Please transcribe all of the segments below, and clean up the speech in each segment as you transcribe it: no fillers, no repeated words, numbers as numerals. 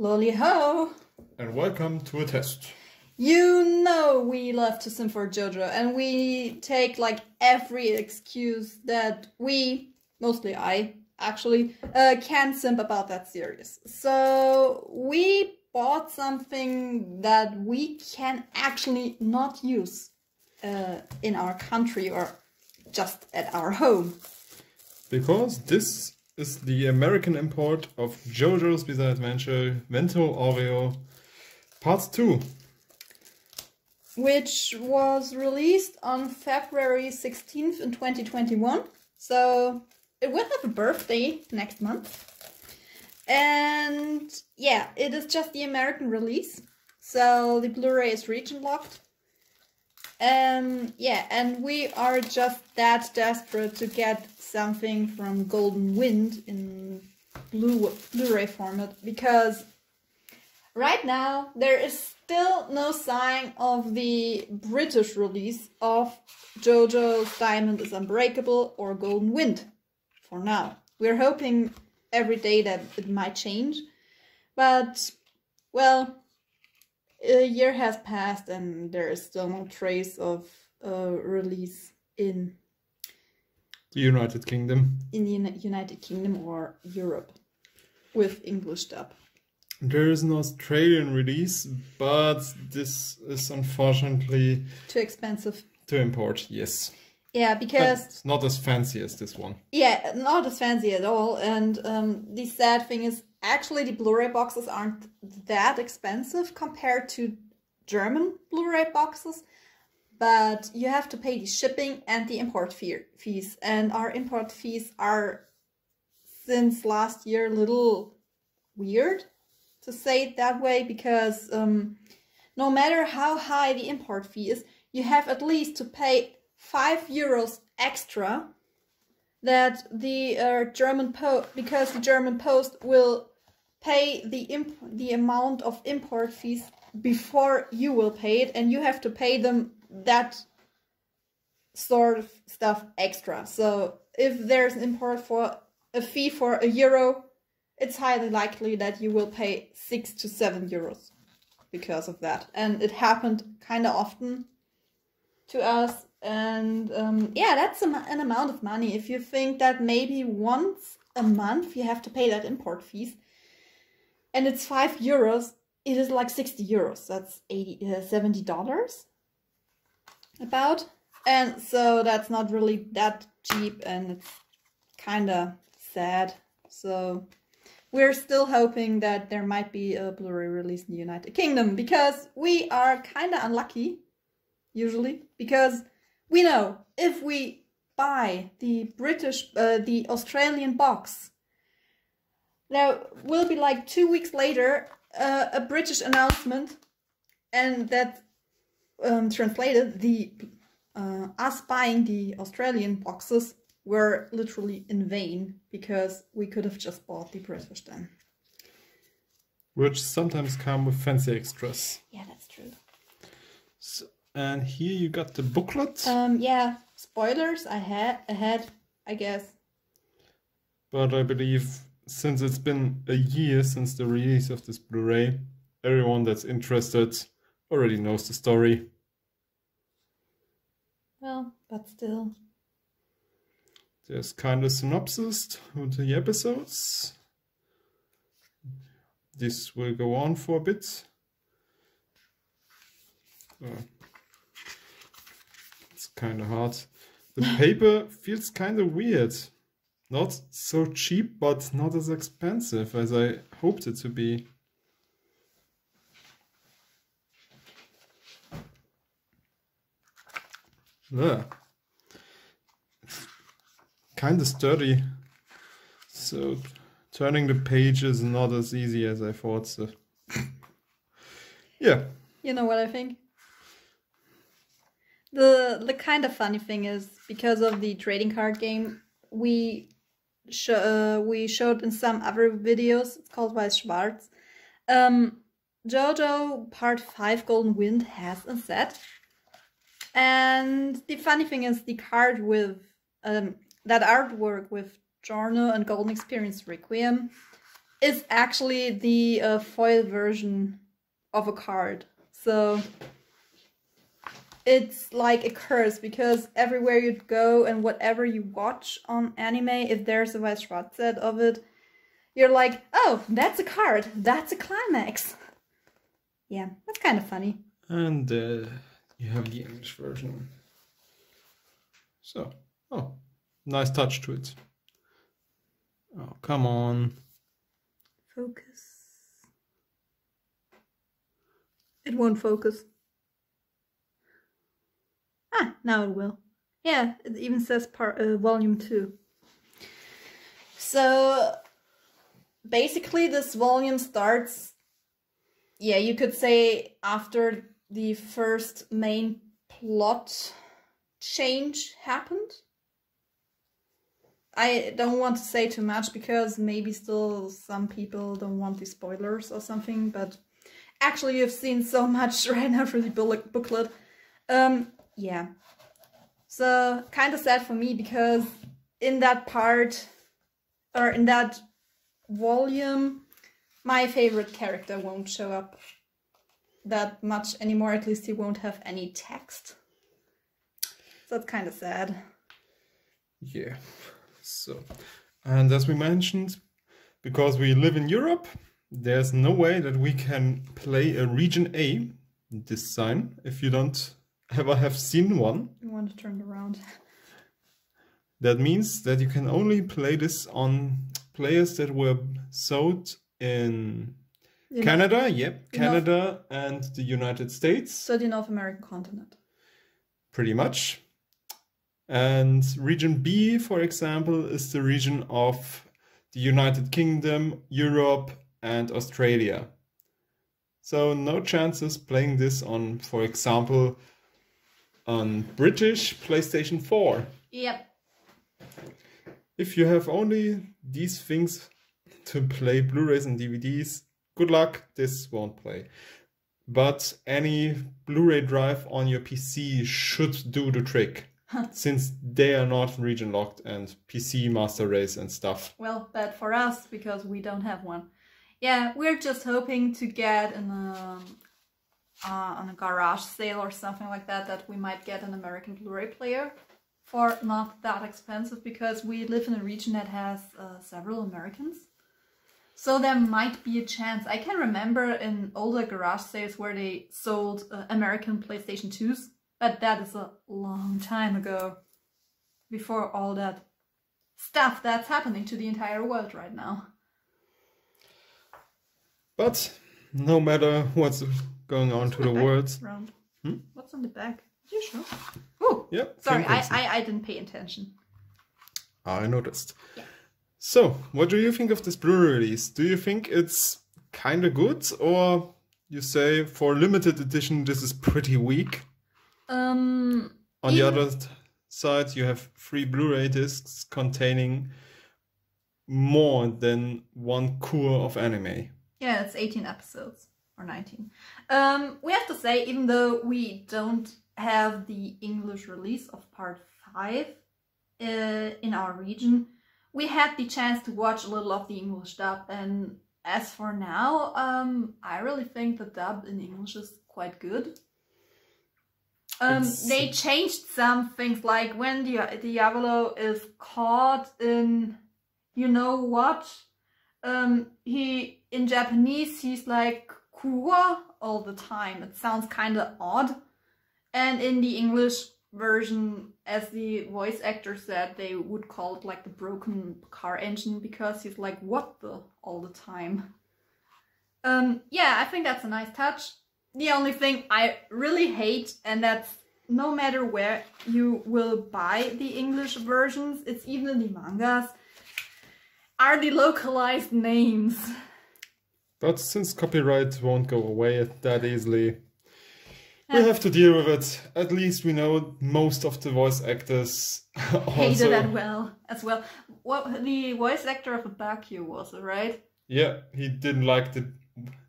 Lolly ho! And welcome to a test. You know we love to sim for Jojo, and we take like every excuse that we, mostly I, actually, can simp about that series. So we bought something that we can actually not use in our country or just at our home. Because this is the American import of Jojo's Bizarre Adventure Vento Oreo Part 2. Which was released on February 16th in 2021. So it will have a birthday next month. And yeah, it is just the American release. So the Blu Ray is region locked. Yeah, and we are just that desperate to get something from Golden Wind in Blu Ray format, because right now there is still no sign of the British release of Jojo's Diamond is Unbreakable or Golden Wind for now. We're hoping every day that it might change, but well, a year has passed and there is still no trace of a release in The United Kingdom. In the United Kingdom or Europe with English dub. There is an Australian release, but this is unfortunately too expensive to import, yes. Yeah, because it's not as fancy as this one. Yeah, not as fancy at all. And the sad thing is, actually the Blu-ray boxes aren't that expensive compared to German Blu-ray boxes, but you have to pay the shipping and the import fees. And our import fees are, since last year, a little weird, to say it that way, because no matter how high the import fee is, you have at least to pay €5 extra that the German Post, because the German Post will pay the amount of import fees before you will pay it, and you have to pay them that sort of stuff extra. So if there's an import for a fee for €1, it's highly likely that you will pay €6 to €7 because of that. And it happened kind of often to us. And yeah, that's an amount of money. If you think that maybe once a month you have to pay that import fees, and it's €5, it is like €60. That's $70 about. And so that's not really that cheap, and it's kind of sad. So we're still hoping that there might be a Blu-ray release in the United Kingdom, because we are kind of unlucky, usually, because we know if we buy the the Australian box, there will be like 2 weeks later a British announcement, and that translated us buying the Australian boxes were literally in vain, because we could have just bought the British then. Which sometimes come with fancy extras. Yeah, that's true. So, and here you got the booklet. Yeah, spoilers ahead, I guess. But I believe since it's been a year since the release of this Blu-ray, everyone that's interested already knows the story. Well, but still. There's kind of synopsis of the episodes. This will go on for a bit. It's kind of hard. The paper feels kind of weird. Not so cheap, but not as expensive as I hoped it to be. Yeah. Kind of sturdy. So turning the page is not as easy as I thought. So yeah. You know what I think? The kind of funny thing is, because of the trading card game we showed in some other videos, it's called Weiß Schwarz. Jojo Part 5 Golden Wind has a set. And the funny thing is, the card with that artwork with Giorno and Golden Experience Requiem is actually the foil version of a card. So it's like a curse, because everywhere you go and whatever you watch on anime, if there's a Viz set of it, you're like, oh, that's a card, that's a climax. Yeah, that's kind of funny. And you have the English version. So, oh, nice touch to it. Oh, come on. Focus. It won't focus. Ah, now it will. Yeah, it even says volume 2. So basically this volume starts, yeah, you could say after the first main plot change happened. I don't want to say too much because maybe still some people don't want the spoilers or something, but actually you've seen so much right now for the booklet. Yeah. So kind of sad for me, because in that part, or in that volume, my favorite character won't show up that much anymore. At least he won't have any text. So it's kind of sad. Yeah. So, and as we mentioned, because we live in Europe, there's no way that we can play a Region A design if you don't ever have seen one. You want to turn it around. That means that you can only play this on players that were sold in Canada, Canada and the United States. So the North American continent. Pretty much. And Region B, for example, is the region of the United Kingdom, Europe and Australia. So no chances playing this on, for example, on British PlayStation 4. Yep. If you have only these things to play Blu-rays and DVDs, good luck, this won't play. But any Blu-ray drive on your PC should do the trick. Since they are not region locked and PC master race and stuff. Well, bad for us because we don't have one. Yeah, we're just hoping to get in on a garage sale or something like that, that we might get an American Blu-ray player for not that expensive, because we live in a region that has several Americans. So there might be a chance. I can remember in older garage sales where they sold American PlayStation 2s. But that is a long time ago, before all that stuff that's happening to the entire world right now. But no matter what's going on to the world. What's on the back? You sure? Oh, yeah. Sorry, I didn't pay attention. I noticed. Yeah. So, what do you think of this Blu-ray release? Do you think it's kind of good, or you say for limited edition this is pretty weak? On the other side, you have 3 Blu-ray discs containing more than 1 cour of anime. Yeah, it's 18 episodes, or 19. We have to say, even though we don't have the English release of part 5 in our region, we had the chance to watch a little of the English dub, and as for now, I really think the dub in English is quite good. They changed some things, like when Diavolo is caught in, you know what, in Japanese he's like Kuwa all the time. It sounds kind of odd. And in the English version, as the voice actor said, they would call it like the broken car engine, because he's like, what the, all the time. Yeah, I think that's a nice touch. The only thing I really hate, and that's no matter where you will buy the English versions, it's even in the mangas, are the localized names. But since copyright won't go away that easily, we have to deal with it. At least we know most of the voice actors hated it as well. What, the voice actor of the Bakyu was it, right? Yeah, he didn't like the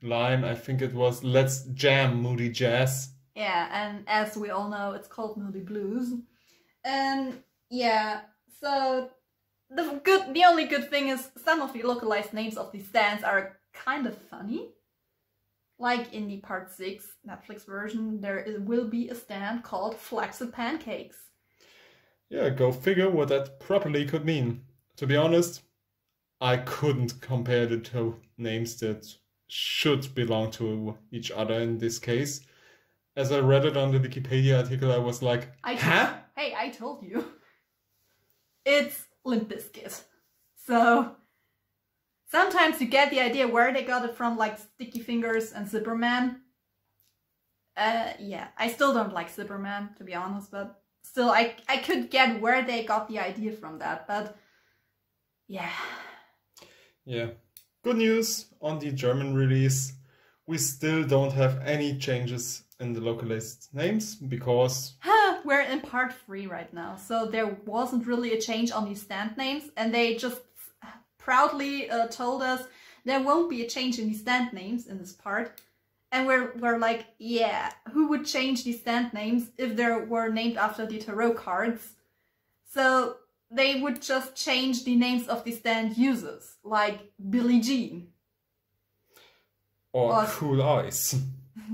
line. I think it was, let's jam Moody Jazz. Yeah, and as we all know, it's called Moody Blues. And yeah, so the only good thing is some of the localized names of the stands are kind of funny. Like in the Part 6 Netflix version, there will be a stand called Flaccid Pancakes. Yeah, go figure what that properly could mean. To be honest, I couldn't compare the two names that should belong to each other in this case. As I read it on the Wikipedia article, I was like, huh? Hey, I told you. It's Limp Bizkit. So sometimes you get the idea where they got it from, like Sticky Fingers and Zipperman. Yeah, I still don't like Zipperman, to be honest, but still, I could get where they got the idea from that, but yeah. Yeah. Good news on the German release. We still don't have any changes in the localized names because... We're in Part 3 right now, so there wasn't really a change on these stand names, and they just proudly told us there won't be a change in the stand names in this part. And we're like, yeah, who would change these stand names if they were named after the tarot cards? So they would just change the names of the stand users, like Billie Jean. Or Cool Eyes.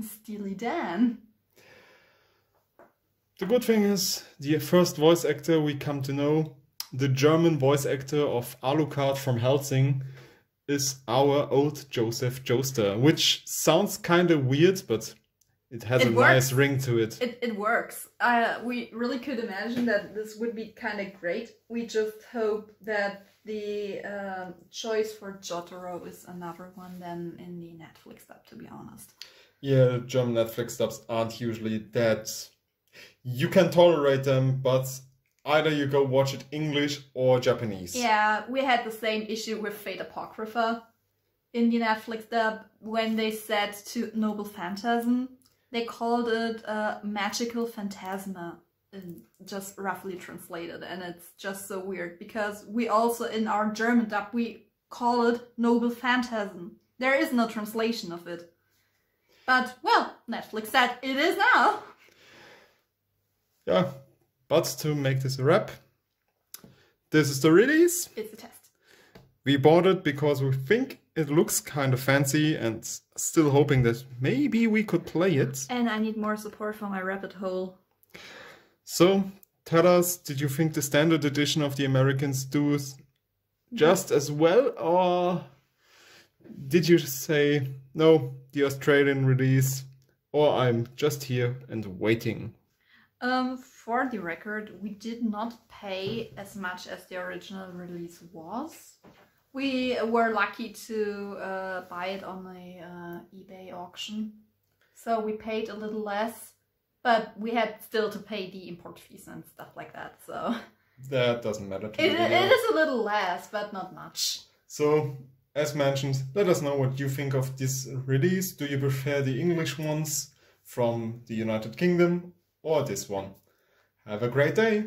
Steely Dan. The good thing is, the first voice actor we come to know, the German voice actor of Alucard from Helsing, is our old Joseph Joestar, which sounds kind of weird, but it has a nice ring to it. It works. We really could imagine that this would be kind of great. We just hope that the choice for Jotaro is another one than in the Netflix dub, to be honest. Yeah, German Netflix dubs aren't usually that... You can tolerate them, but either you go watch it English or Japanese. Yeah, we had the same issue with Fate Apocrypha in the Netflix dub. When they said to Noble Phantasm, they called it Magical Phantasma, just roughly translated, and it's just so weird because we also in our German dub we call it Noble Phantasm. There is no translation of it. But, well, Netflix said it is now. Yeah, but to make this a wrap, this is the release. It's a test. We bought it because we think it looks kind of fancy and still hoping that maybe we could play it. And I need more support for my rabbit hole. So, tell us, did you think the standard edition of the Americans do just as well, or did you say, no, the Australian release, or I'm just here and waiting? For the record, we did not pay as much as the original release was. We were lucky to buy it on a eBay auction. So we paid a little less, but we had still to pay the import fees and stuff like that, so... That doesn't matter to me. It is a little less, but not much. So, as mentioned, let us know what you think of this release. Do you prefer the English ones from the United Kingdom or this one? Have a great day!